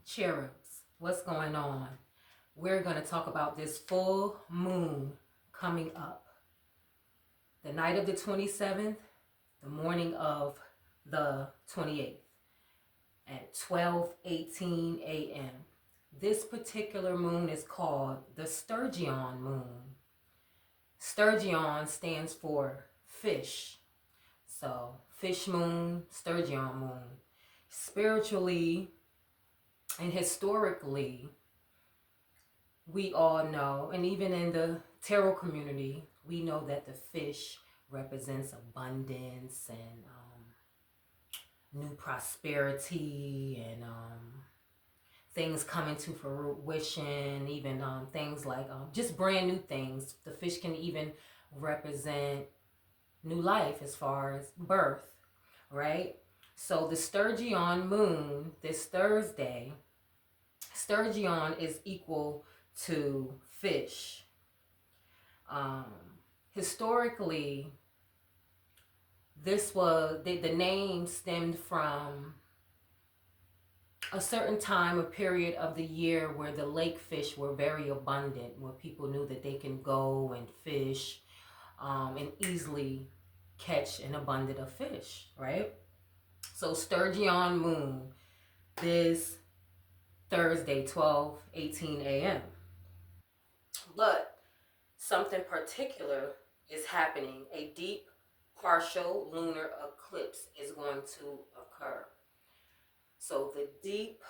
Cherubs, what's going on? We're going to talk about this full moon coming up. The night of the 27th, the morning of the 28th at 12:18 a.m. This particular moon is called the Sturgeon moon. Sturgeon stands for fish. So, fish moon, Sturgeon moon. Spiritually and historically, we all know, and even in the tarot community, we know that the fish represents abundance and new prosperity and things coming to fruition, even things like just brand new things. The fish can even represent new life as far as birth, right? So the Sturgeon moon this Thursday, Sturgeon is equal to fish. Historically, this was the name stemmed from a certain time, a period of the year where the lake fish were very abundant, where people knew that they can go and fish and easily catch an abundance of fish, right? So Sturgeon moon this Thursday, 12:18 a.m. But something particular is happening. A deep partial lunar eclipse is going to occur. So the deep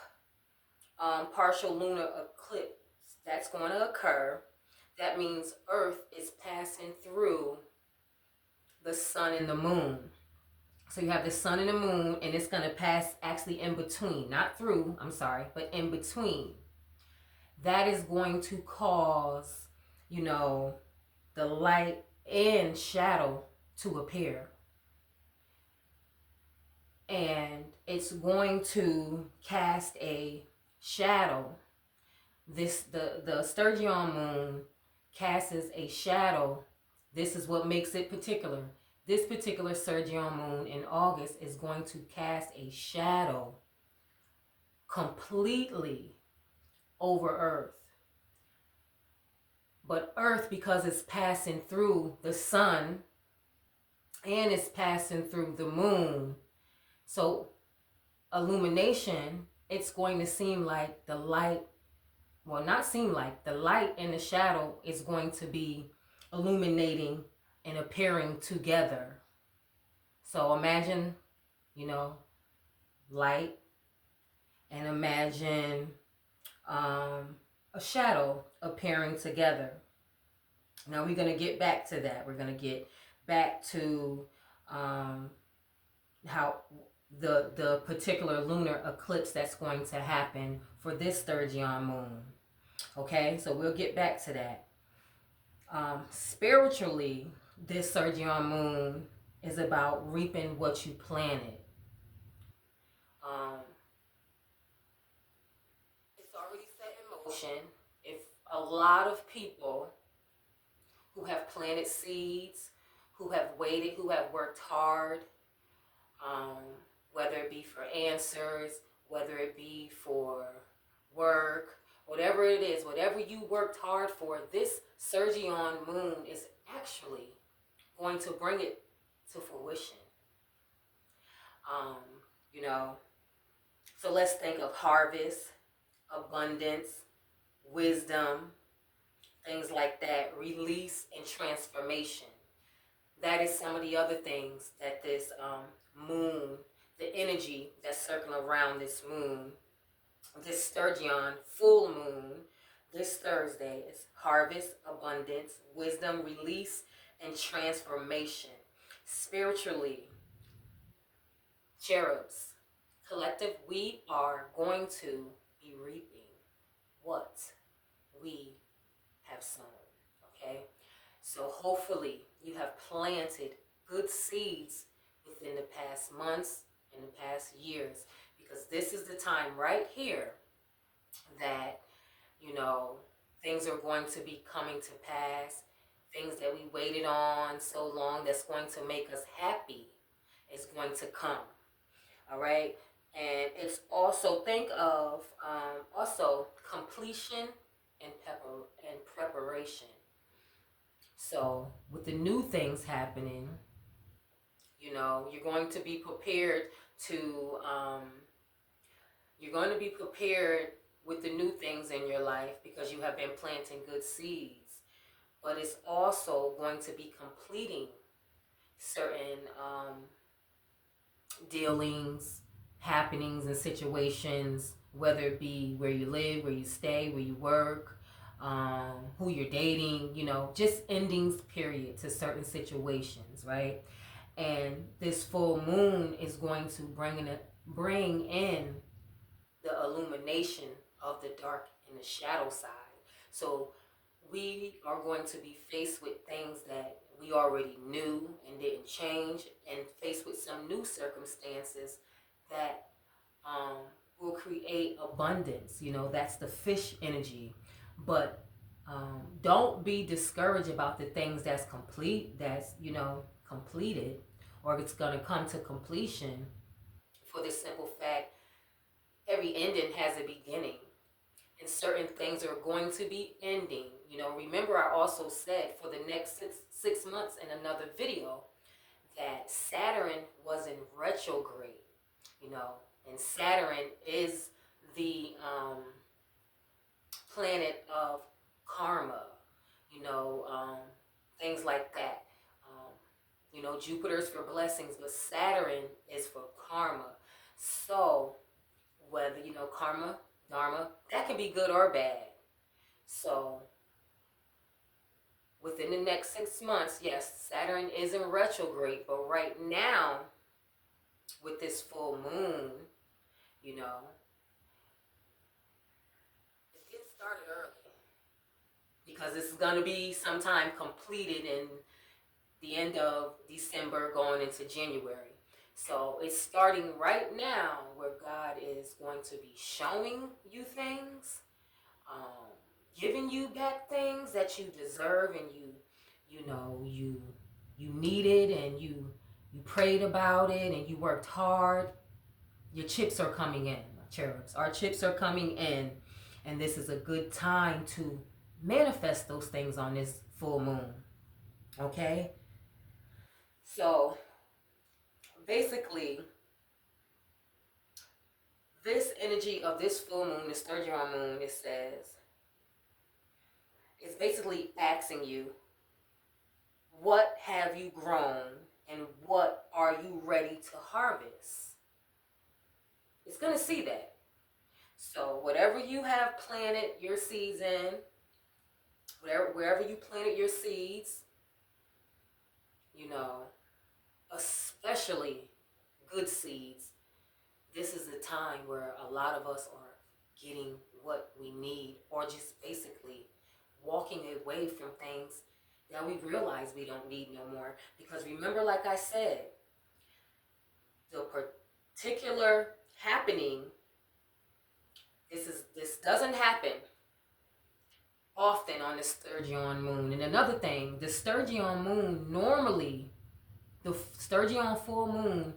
partial lunar eclipse that's going to occur, that means Earth is passing through the sun and the moon. So you have the sun and the moon, and it's going to pass actually in between, not through, I'm sorry, but in between. That is going to cause, the light and shadow to appear. And it's going to cast a shadow. The Sturgeon moon casts a shadow. This is what makes it particular. This particular Sturgeon moon in August is going to cast a shadow completely over Earth. But Earth, because it's passing through the sun and it's passing through the moon, so illumination, it's going to seem like the light, well, not seem like, the light and the shadow is going to be illuminating and appearing together. So imagine, light, and imagine a shadow appearing together. Now we're going to get back to that. We're going to get back to how the particular lunar eclipse that's going to happen for this Sturgeon moon. Okay, so we'll get back to that. Spiritually, this Sturgeon moon is about reaping what you planted. It's already set in motion. If a lot of people who have planted seeds, who have waited, who have worked hard, whether it be for answers, whether it be for work, whatever it is, whatever you worked hard for, this Sturgeon moon is actually going to bring it to fruition. So let's think of harvest, abundance, wisdom, things like that, release and transformation. That is some of the other things that this moon, the energy that's circling around this moon, this Sturgeon full moon, this Thursday is harvest, abundance, wisdom, release, and transformation. Spiritually, cherubs, collective, we are going to be reaping what we have sown. Okay? So hopefully you have planted good seeds within the past months and the past years, because this is the time right here that, things are going to be coming to pass. Things that we waited on so long that's going to make us happy is going to come. All right? And it's also, think of also completion and preparation. So with the new things happening, you know, you're going to be prepared to you're going to be prepared with the new things in your life because you have been planting good seeds. But it's also going to be completing certain dealings, happenings, and situations, whether it be where you live, where you stay, where you work, who you're dating, you know, just endings, period, to certain situations, right? And this full moon is going to bring in the illumination of the dark and the shadow side. So we are going to be faced with things that we already knew and didn't change, and faced with some new circumstances that will create abundance. You know, that's the fish energy. But don't be discouraged about the things that's completed, or it's going to come to completion, for the simple fact every ending has a beginning, and certain things are going to be ending. You know, remember I also said for the next six months in another video that Saturn was in retrograde, you know, and Saturn is the planet of karma, you know, things like that. You know, Jupiter's for blessings, but Saturn is for karma. So whether, you know, karma, dharma, that can be good or bad. So within the next 6 months, yes, Saturn is in retrograde, but right now, with this full moon, you know, it's getting started early, because this is going to be sometime completed in the end of December going into January. So it's starting right now, where God is going to be showing you things, giving you back things that you deserve, and you needed, and you prayed about it, and you worked hard. Your chips are coming in, cherubs. Our chips are coming in, and this is a good time to manifest those things on this full moon. Okay? So basically, this energy of this full moon, the STURGEON moon, it says, it's basically asking you, what have you grown and what are you ready to harvest? It's going to see that. So whatever you have planted your seeds in, wherever you planted your seeds, you know, especially good seeds, this is the time where a lot of us are getting what we need, or just basically walking away from things that we realize we don't need no more. Because remember, like I said, the particular happening, this doesn't happen often on the STURGEON moon. And another thing, the STURGEON moon normally, the STURGEON full moon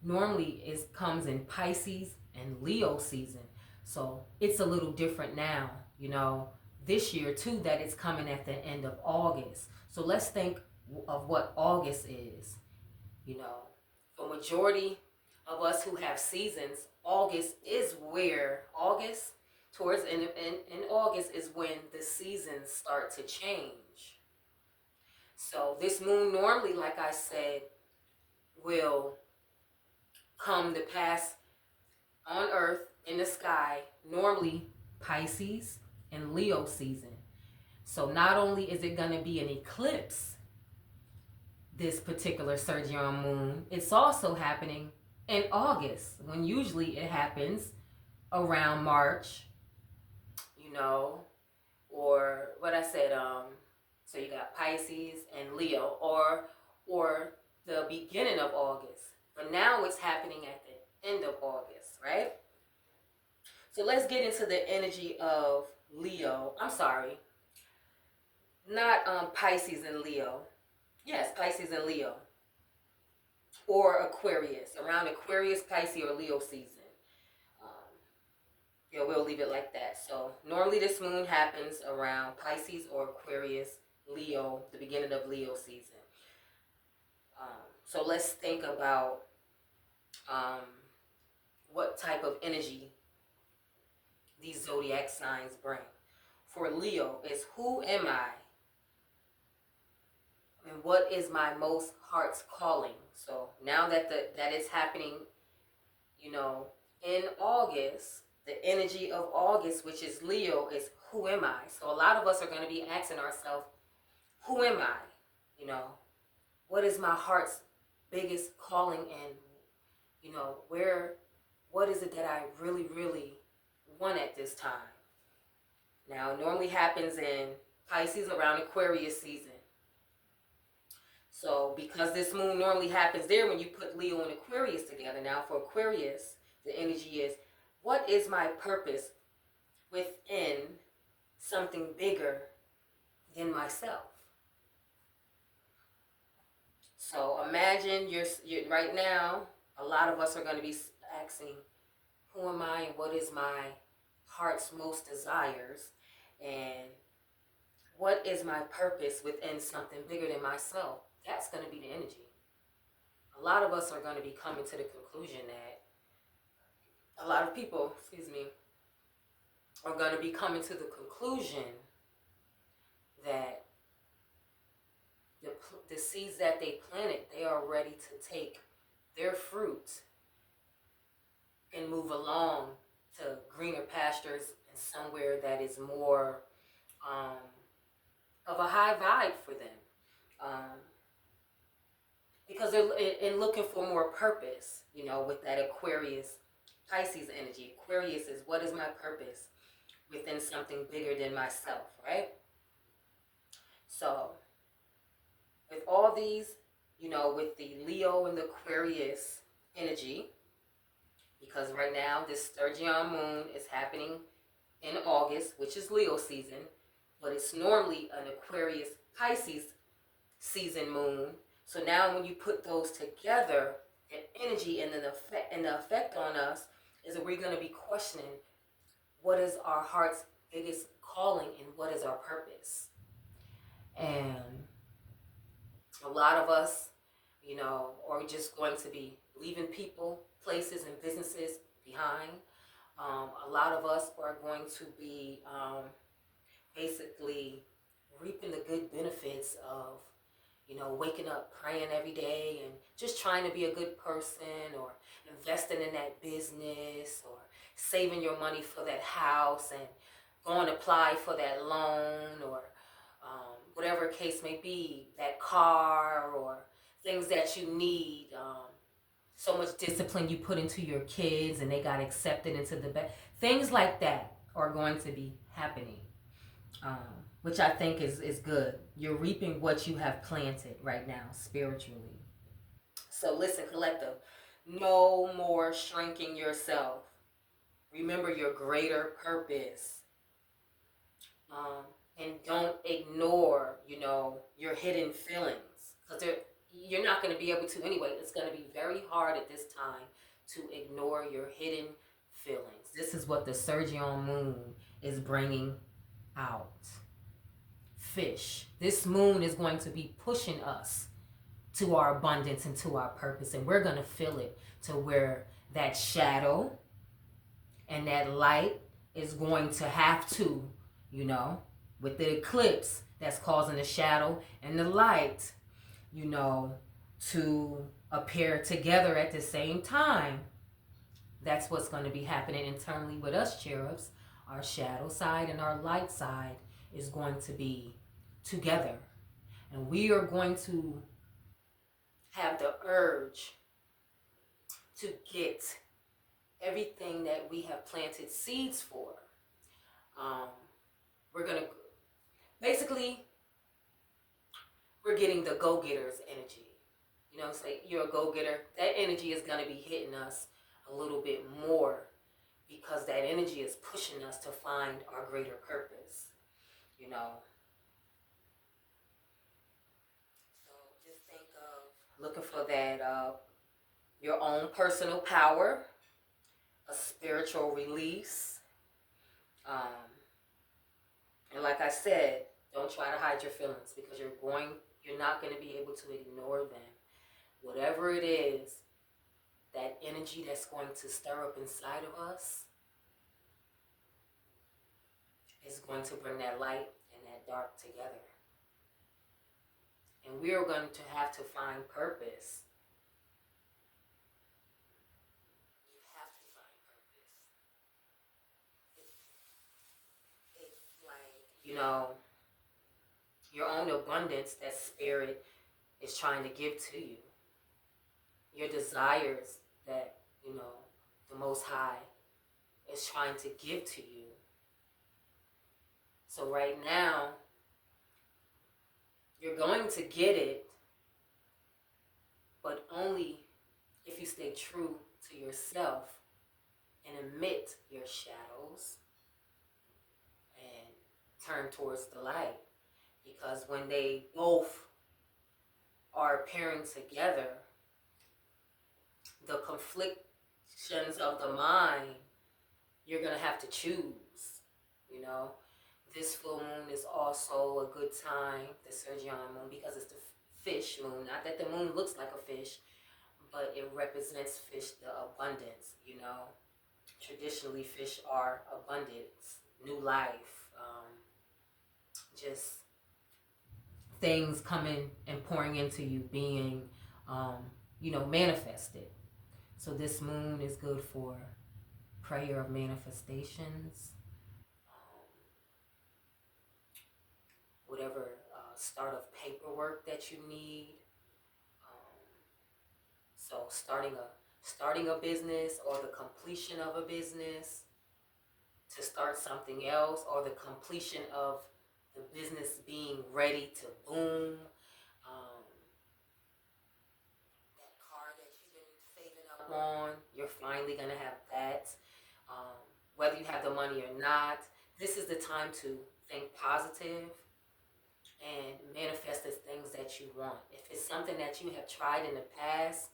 normally comes in Pisces and Leo season. So it's a little different now, you know, this year too, that it's coming at the end of August. So let's think of what August is. You know, for majority of us who have seasons, August is where towards in August is when the seasons start to change. So this moon normally, like I said, will come to pass on Earth in the sky, normally Pisces and Leo season. So not only is it going to be an eclipse, this particular STURGEON moon, it's also happening in August, when usually it happens around March, you know, or what I said, so you got Pisces and Leo, or the beginning of August. But now it's happening at the end of August, right? So let's get into the energy of Leo. I'm sorry, not Pisces and Leo. Yes, Pisces and Leo. Or Aquarius, around Aquarius, Pisces, or Leo season. yeah, we'll leave it like that. So normally this moon happens around Pisces or Aquarius, Leo, the beginning of Leo season. So let's think about um, what type of energy these zodiac signs bring. For Leo, it's who am I? And what is my most heart's calling? So now that that is happening, you know, in August, the energy of August, which is Leo, is who am I? So a lot of us are going to be asking ourselves, who am I? You know, what is my heart's biggest calling, and you know, what is it that I really, really want at this time? Now, it normally happens in Pisces around Aquarius season. So because this moon normally happens there when you put Leo and Aquarius together. Now for Aquarius, the energy is, what is my purpose within something bigger than myself? So imagine you're right now, a lot of us are going to be asking, who am I and what is my heart's most desires? And what is my purpose within something bigger than myself? That's going to be the energy. A lot of us are going to be coming to the conclusion that a lot of people, are going to be coming to the conclusion that the seeds that they planted, they are ready to take their fruit and move along to greener pastures and somewhere that is more of a high vibe for them. Because they're in looking for more purpose, you know, with that Aquarius, Pisces energy. Aquarius is, what is my purpose within something bigger than myself, right? So with all these, you know, with the Leo and the Aquarius energy, because right now this Sturgeon moon is happening in August, which is Leo season, but it's normally an Aquarius Pisces season moon. So now when you put those together, the energy and the effect on us is that we're going to be questioning what is our heart's biggest calling and what is our purpose. And a lot of us, you know, are just going to be leaving people, places, and businesses behind. A lot of us are going to be basically reaping the good benefits of, you know, waking up, praying every day, and just trying to be a good person, or investing in that business, or saving your money for that house and going to apply for that loan, or whatever case may be, that car, or things that you need. So much discipline you put into your kids and they got accepted into the bed. Things like that are going to be happening. Which I think is good. You're reaping what you have planted right now, spiritually. So listen, collective, no more shrinking yourself. Remember your greater purpose. And don't ignore, you know, your hidden feelings. Because you're not going to be able to anyway. It's going to be very hard at this time to ignore your hidden feelings. This is what the Sturgeon moon is bringing out. Fish. This moon is going to be pushing us to our abundance and to our purpose, and we're going to feel it to where that shadow and that light is going to have to, you know, with the eclipse that's causing the shadow and the light, you know, to appear together at the same time. That's what's going to be happening internally with us cherubs. Our shadow side and our light side is going to be together. And we are going to have the urge to get everything that we have planted seeds for. We're going to, basically, we're getting the go-getter's energy. You know, say you're a go-getter. That energy is going to be hitting us a little bit more because that energy is pushing us to find our greater purpose, you know. So just think of looking for that, your own personal power, a spiritual release, And like I said, don't try to hide your feelings, because you're not going to be able to ignore them. Whatever it is, that energy that's going to stir up inside of us is going to bring that light and that dark together. And we are going to have to find purpose. You have to find purpose. It's like, your own abundance that spirit is trying to give to you. Your desires that, the Most High is trying to give to you. So right now, you're going to get it, but only if you stay true to yourself and admit your shadows and turn towards the light. Because when they both are appearing together, the conflictions of the mind, you're going to have to choose, This full moon is also a good time, the STURGEON moon, because it's the fish moon. Not that the moon looks like a fish, but it represents fish, the abundance, Traditionally, fish are abundance, new life, just things coming and pouring into you, being, manifested. So this moon is good for prayer of manifestations, whatever start of paperwork that you need. So starting a business, or the completion of a business, to start something else, or the completion of the business being ready to boom. That car that you've been saving up on, you're finally going to have that. Whether you have the money or not, this is the time to think positive and manifest the things that you want. If it's something that you have tried in the past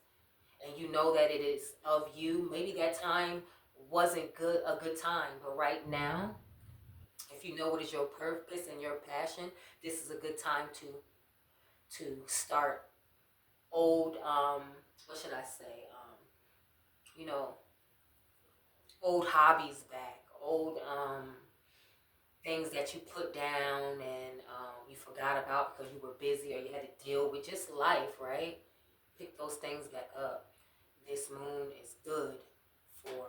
and you know that it is of you, maybe that time wasn't a good time, but right now, if you know what is your purpose and your passion, this is a good time to start old, what should I say, old hobbies back, old things that you put down and you forgot about because you were busy or you had to deal with just life, right? Pick those things back up. This moon is good for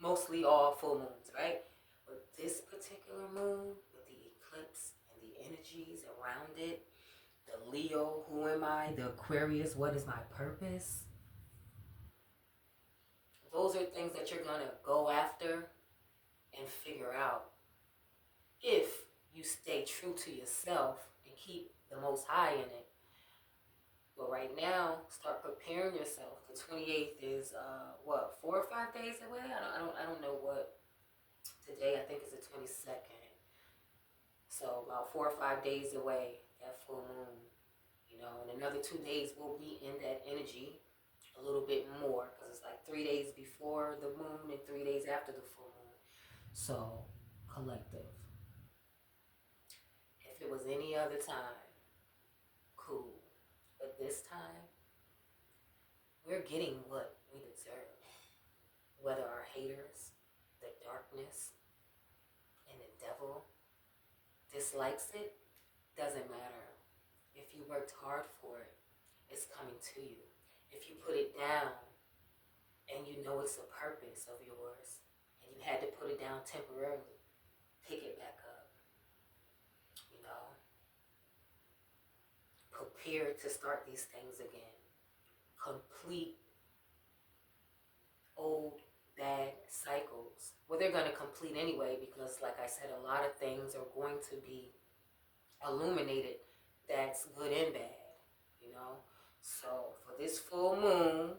mostly all full moons, right? But this particular moon, with the eclipse and the energies around it, the Leo, who am I? The Aquarius, what is my purpose? Those are things that you're going to go after and figure out if you stay true to yourself and keep the Most High in it. But right now, start preparing yourself. The 28th is 4 or 5 days away. I don't know what today. I think it's the 22nd. So about 4 or 5 days away, that full moon. In another 2 days, we'll be in that energy a little bit more, because it's like 3 days before the moon and 3 days after the full moon. So collective. If it was any other time, cool. But this time, we're getting what we deserve. Whether our haters, the darkness, and the devil dislikes it, doesn't matter. If you worked hard for it, it's coming to you. If you put it down and you know it's a purpose of yours and you had to put it down temporarily, pick it back up. Prepare to start these things again. Complete old bad cycles. Well, they're going to complete anyway, because like I said, a lot of things are going to be illuminated that's good and bad, So for this full moon,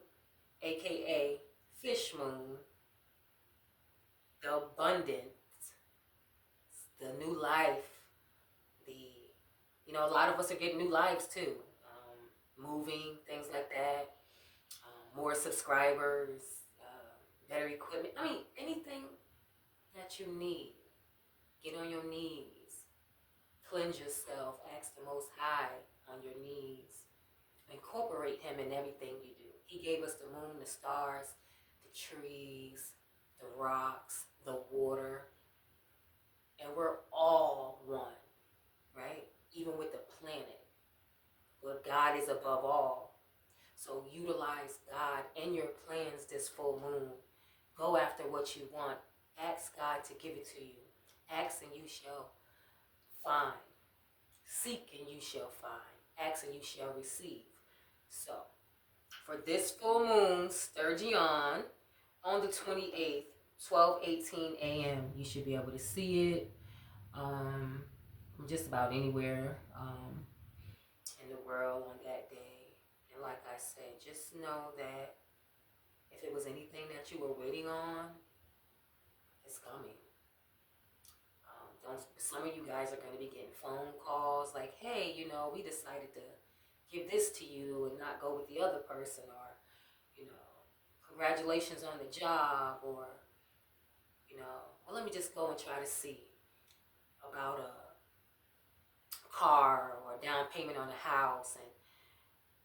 aka fish moon, the abundance, the new life, a lot of us are getting new lives too. Moving, things like that, more subscribers, better equipment. Anything what you need. Get on your knees. Cleanse yourself. Ask the Most High on your knees. Incorporate Him in everything you do. He gave us the moon, the stars, the trees, the rocks, the water. And we're all one, right? Even with the planet. But God is above all. So utilize God in your plans this full moon. Go after what you want. Ask God to give it to you. Ask and you shall find. Seek and you shall find. Ask and you shall receive. So, for this full moon, Sturgeon, on the 28th, 12:18 a.m., you should be able to see it from just about anywhere in the world on that day. And like I said, just know that if it was anything that you were waiting on, it's coming. Some of you guys are going to be getting phone calls like, hey, you know, we decided to give this to you and not go with the other person, or, you know, congratulations on the job, or, you know, well, let me just go and try to see about a car or a down payment on a house, and,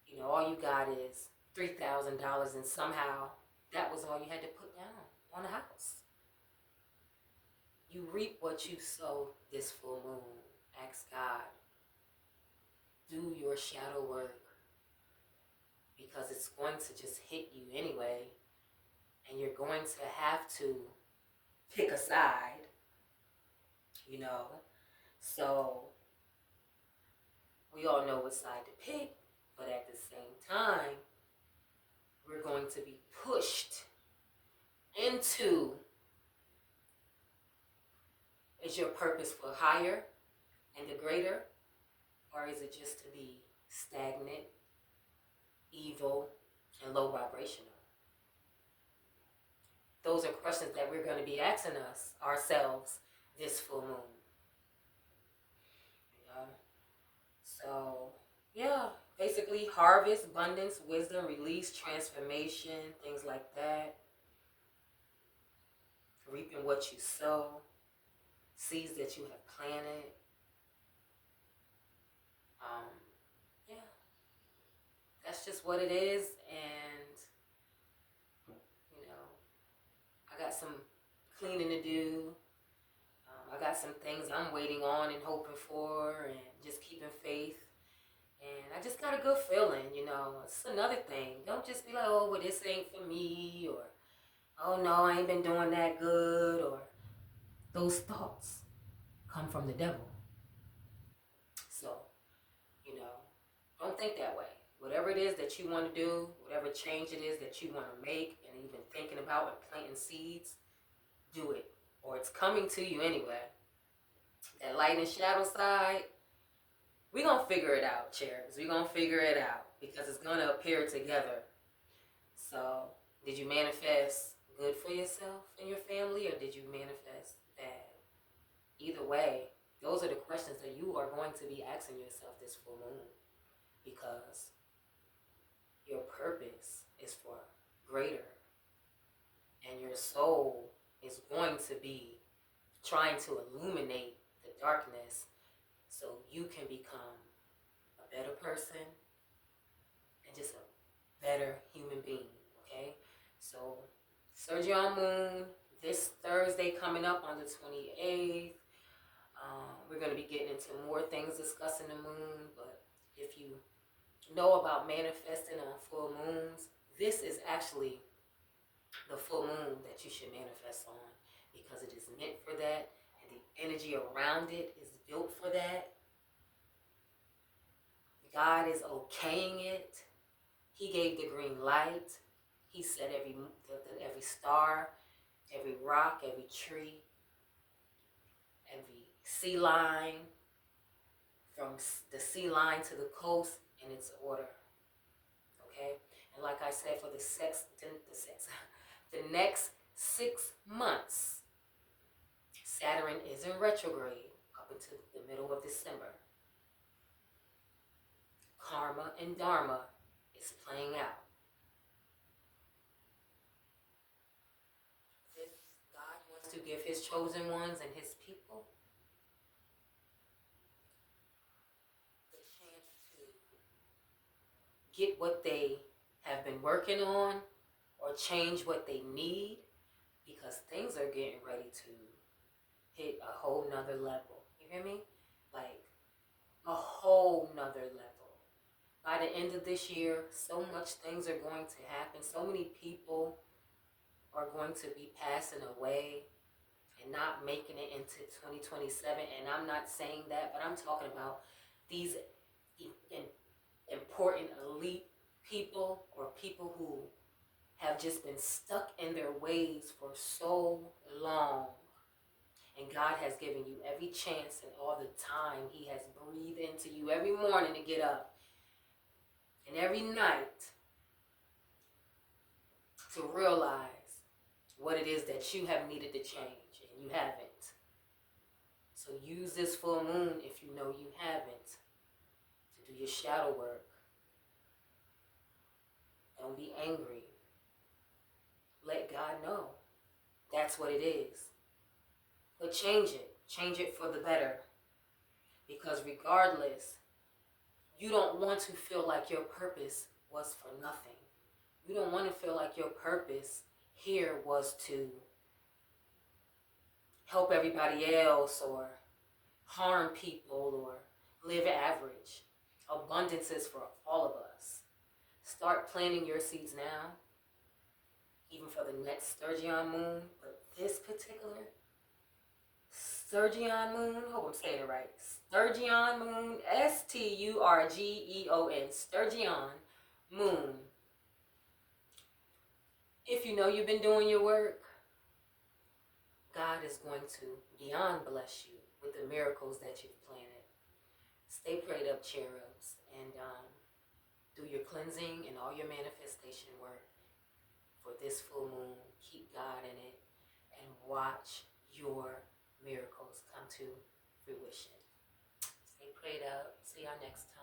you know, all you got is $3,000, and somehow that was all you had to put down on the house. You reap what you sow this full moon. Ask God. Do your shadow work, because it's going to just hit you anyway, and you're going to have to pick a side, you know. So we all know what side to pick, but at the same time, we're going to be pushed into, is your purpose for higher and the greater, or is it just to be stagnant, evil, and low vibrational? Those are questions that we're going to be asking ourselves this full moon. Yeah. So, yeah, basically harvest, abundance, wisdom, release, transformation, things like that. Reaping what you sow, seeds that you have planted. Yeah, that's just what it is. And, you know, I got some cleaning to do. I got some things I'm waiting on and hoping for, and just keeping faith. And I just got a good feeling, you know. It's another thing. Don't just be like, oh, well, this ain't for me, or, oh, no, I ain't been doing that good, or those thoughts come from the devil. So, you know, don't think that way. Whatever it is that you want to do, whatever change it is that you want to make, and even thinking about and planting seeds, do it. Or it's coming to you anyway. That light and shadow side, we're going to figure it out, Cherubs. We're going to figure it out, because it's going to appear together. So, did you manifest good for yourself and your family, or did you manifest bad? Either way, those are the questions that you are going to be asking yourself this full moon, because your purpose is for greater, and your soul is going to be trying to illuminate the darkness so you can become a better person and just a better human being, okay? So, Sturgeon Moon, this Thursday coming up on the 28th. We're going to be getting into more things discussing the moon, but if you know about manifesting on full moons, this is actually the full moon that you should manifest on, because it is meant for that, and the energy around it is built for that. God is okaying it. He gave the green light. He said every star, every rock, every tree, every sea line, from the sea line to the coast, in its order. Okay? And like I said, for the next 6 months, Saturn is in retrograde up until the middle of December. Karma and Dharma is playing out. God wants to give his his chosen ones and his people the chance to get what they have been working on or change what they need, because things are getting ready to hit a whole nother level. You hear me? Like a whole nother level. By the end of this year, so much things are going to happen. So many people are going to be passing away and not making it into 2027. And I'm not saying that, but I'm talking about these important elite people, or people who have just been stuck in their ways for so long. And God has given you every chance and all the time. He has breathed into you every morning to get up, and every night to realize what it is that you have needed to change, and you haven't. So use this full moon, if you know you haven't, to do your shadow work. Don't be angry. Let God know that's what it is. But change it. Change it for the better. Because regardless, you don't want to feel like your purpose was for nothing. You don't want to feel like your purpose here was to help everybody else or harm people or live average. Abundance is for all of us. Start planting your seeds now, even for the next Sturgeon moon. But this particular Sturgeon moon, hope I'm saying it right. Sturgeon moon, Sturgeon, Sturgeon moon. If you know you've been doing your work, God is going to beyond bless you with the miracles that you've planted. Stay prayed up, cherubs, and do your cleansing and all your manifestation work for this full moon. Keep God in it and watch your miracles come to fruition. Stay prayed up. See y'all next time.